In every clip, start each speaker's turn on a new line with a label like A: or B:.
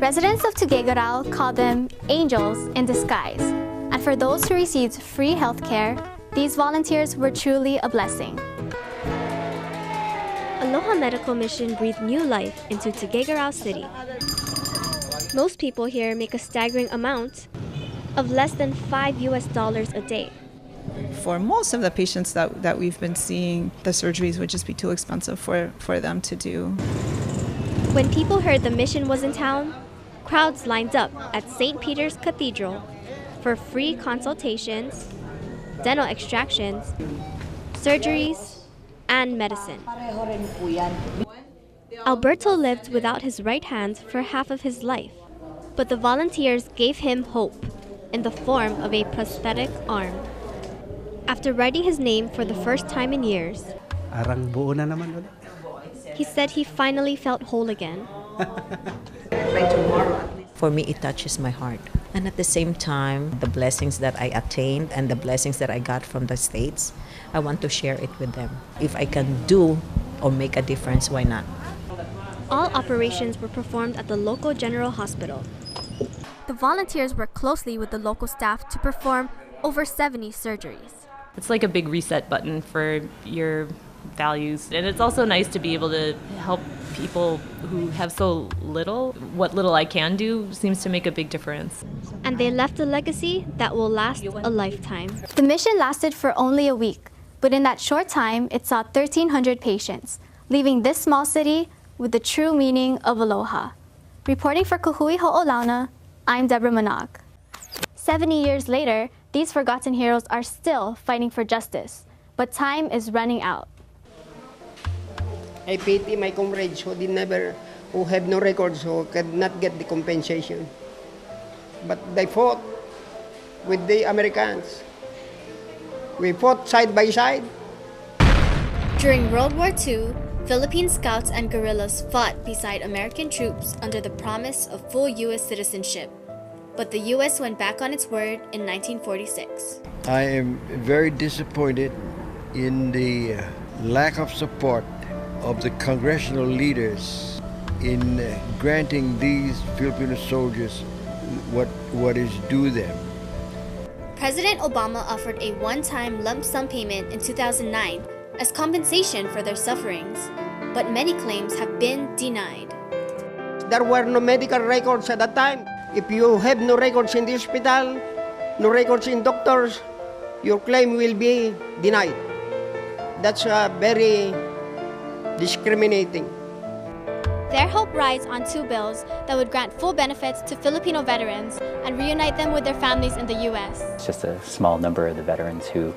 A: Residents of Tuguegarao call them angels in disguise. And for those who received free health care, these volunteers were truly a blessing. Aloha Medical Mission breathed new life into Tuguegarao City. Most people here make a staggering amount of less than $5 a day.
B: For most of the patients that we've been seeing, the surgeries would just be too expensive for them to do.
A: When people heard the mission was in town, crowds lined up at St. Peter's Cathedral for free consultations, dental extractions, surgeries, and medicine. Alberto lived without his right hand for half of his life, but the volunteers gave him hope in the form of a prosthetic arm. After writing his name for the first time in years, he said he finally felt whole again.
C: For me, it touches my heart. And at the same time, the blessings that I attained and the blessings that I got from the States, I want to share it with them. If I can do or make a difference, why not?
A: All operations were performed at the local general hospital. The volunteers worked closely with the local staff to perform over 70 surgeries.
D: It's like a big reset button for your values. And it's also nice to be able to help people who have so little. What little I can do seems to make a big difference.
A: And they left a legacy that will last a lifetime. The mission lasted for only a week, but in that short time, it saw 1,300 patients, leaving this small city with the true meaning of aloha. Reporting for Kahui Ho'olauna, I'm Deborah Manog. 70 years later, these forgotten heroes are still fighting for justice, but time is running out.
E: I pity my comrades who have no records, who cannot get the compensation. But they fought with the Americans. We fought side by side.
A: During World War II, Philippine scouts and guerrillas fought beside American troops under the promise of full U.S. citizenship. But the U.S. went back on its word in 1946.
F: I am very disappointed in the lack of support of the congressional leaders in granting these Filipino soldiers what is due them.
A: President Obama offered a one-time lump sum payment in 2009 as compensation for their sufferings, but many claims have been denied.
E: There were no medical records at that time. If you have no records in the hospital, no records in doctors, your claim will be denied. That's very discriminating.
A: Their hope rides on two bills that would grant full benefits to Filipino veterans and reunite them with their families in the U.S.
G: It's just a small number of the veterans who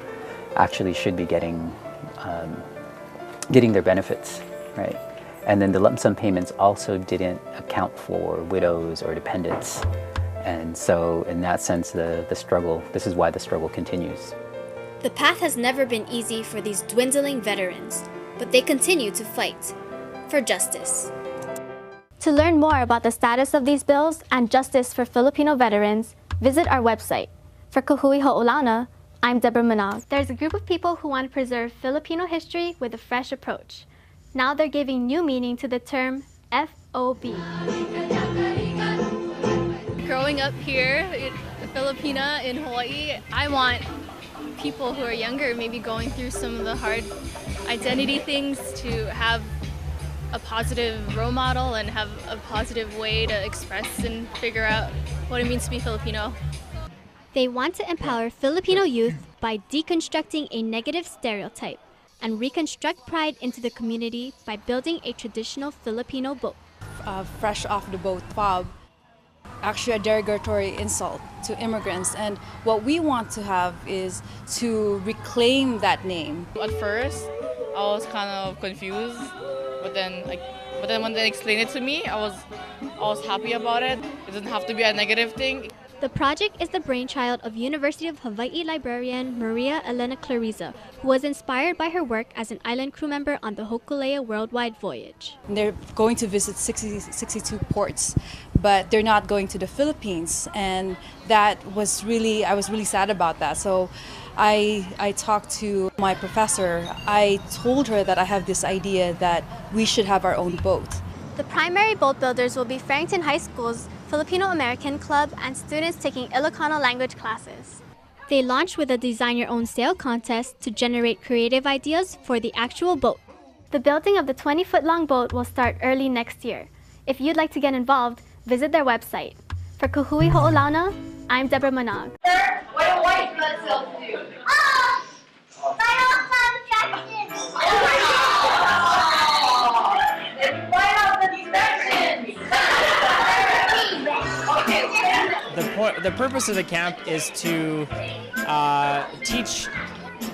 G: actually should be getting their benefits, right? And then the lump sum payments also didn't account for widows or dependents. And so in that sense, the struggle, this is why the struggle continues.
A: The path has never been easy for these dwindling veterans, but they continue to fight for justice. To learn more about the status of these bills and justice for Filipino veterans, visit our website. For Kahui Ho'olauna, I'm Deborah Manog. There's a group of people who want to preserve Filipino history with a fresh approach. Now they're giving new meaning to the term FOB.
H: Growing up here, Filipina in Hawaii, I want people who are younger, maybe going through some of the hard identity things, to have a positive role model and have a positive way to express and figure out what it means to be Filipino.
A: They want to empower Filipino youth by deconstructing a negative stereotype and reconstruct pride into the community by building a traditional Filipino boat.
I: Fresh off the boat, FOB, actually a derogatory insult to immigrants. And what we want to have is to reclaim that name.
J: At first, I was kind of confused, but then when they explained it to me, I was happy about it. It doesn't have to be a negative thing.
A: The project is the brainchild of University of Hawaii librarian Maria Elena Clariza, who was inspired by her work as an island crew member on the Hokulea Worldwide Voyage.
I: They're going to visit 62 ports, but they're not going to the Philippines, and I was really sad about that. So I talked to my professor. I told her that I have this idea that we should have our own boat.
A: The primary boat builders will be Farrington High School's Filipino American Club and students taking Ilocano language classes. They launched with a Design Your Own Sail contest to generate creative ideas for the actual boat. The building of the 20-foot-long boat will start early next year. If you'd like to get involved, visit their website. For Kuhui Ho'olauna, I'm Deborah Manog.
K: Sir, what do white blood cells do?
L: The purpose of the camp is to teach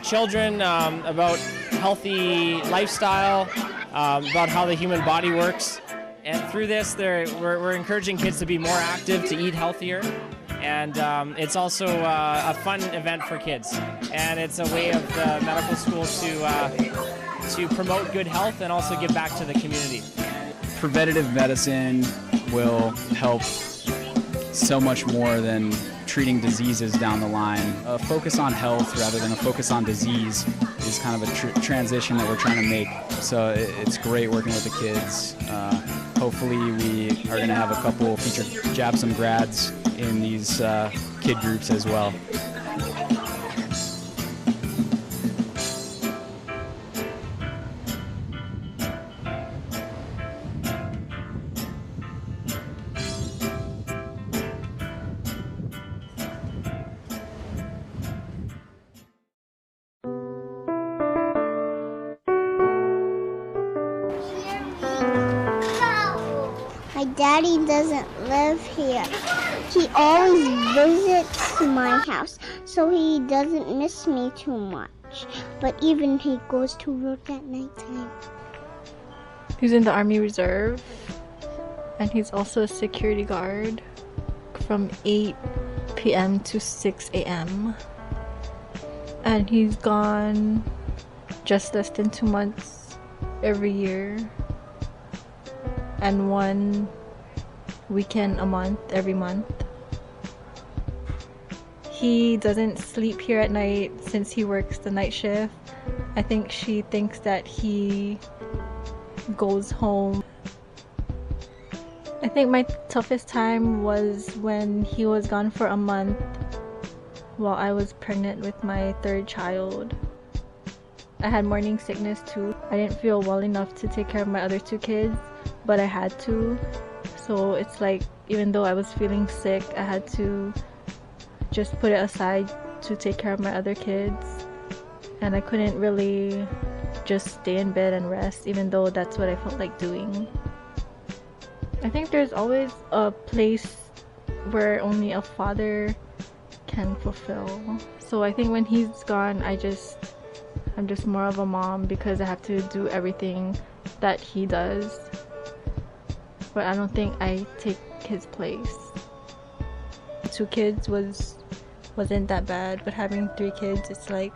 L: children about healthy lifestyle, about how the human body works. And through this, we're encouraging kids to be more active, to eat healthier. And it's also a fun event for kids. And it's a way of the medical school to promote good health and also give back to the community.
M: Preventative medicine will help so much more than treating diseases down the line. A focus on health rather than a focus on disease is kind of a transition that we're trying to make. So it's great working with the kids. Hopefully we are going to have a couple future JABSOM grads in these kid groups as well.
N: My daddy doesn't live here. He always visits my house, so he doesn't miss me too much. But even he goes to work at nighttime.
O: He's in the Army Reserve, and he's also a security guard from 8 p.m. to 6 a.m. And he's gone just less than 2 months every year. And 1 weekend a month, every month. He doesn't sleep here at night since he works the night shift. I think she thinks that he goes home. I think my toughest time was when he was gone for a month while I was pregnant with my 3rd child. I had morning sickness too. I didn't feel well enough to take care of my other 2 kids, but I had to. So it's like, even though I was feeling sick, I had to just put it aside to take care of my other kids. And I couldn't really just stay in bed and rest, even though that's what I felt like doing. I think there's always a place where only a father can fulfill. So I think when he's gone, I'm just more of a mom because I have to do everything that he does. But I don't think I take his place. 2 kids wasn't that bad, but having 3 kids, it's like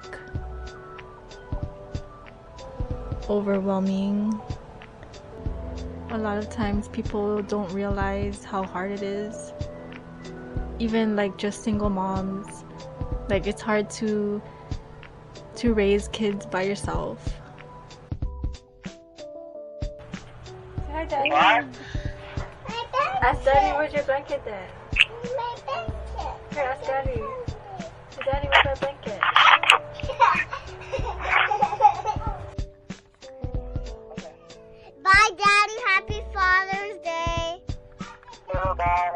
O: overwhelming. A lot of times people don't realize how hard it is. Even like just single moms, like it's hard to raise kids by yourself. Hi, Daddy. What? Ask Daddy, where's your blanket then? My blanket. Here, ask Daddy. Daddy, where's my blanket?
N: Bye, Daddy. Happy Father's Day.
K: Bye.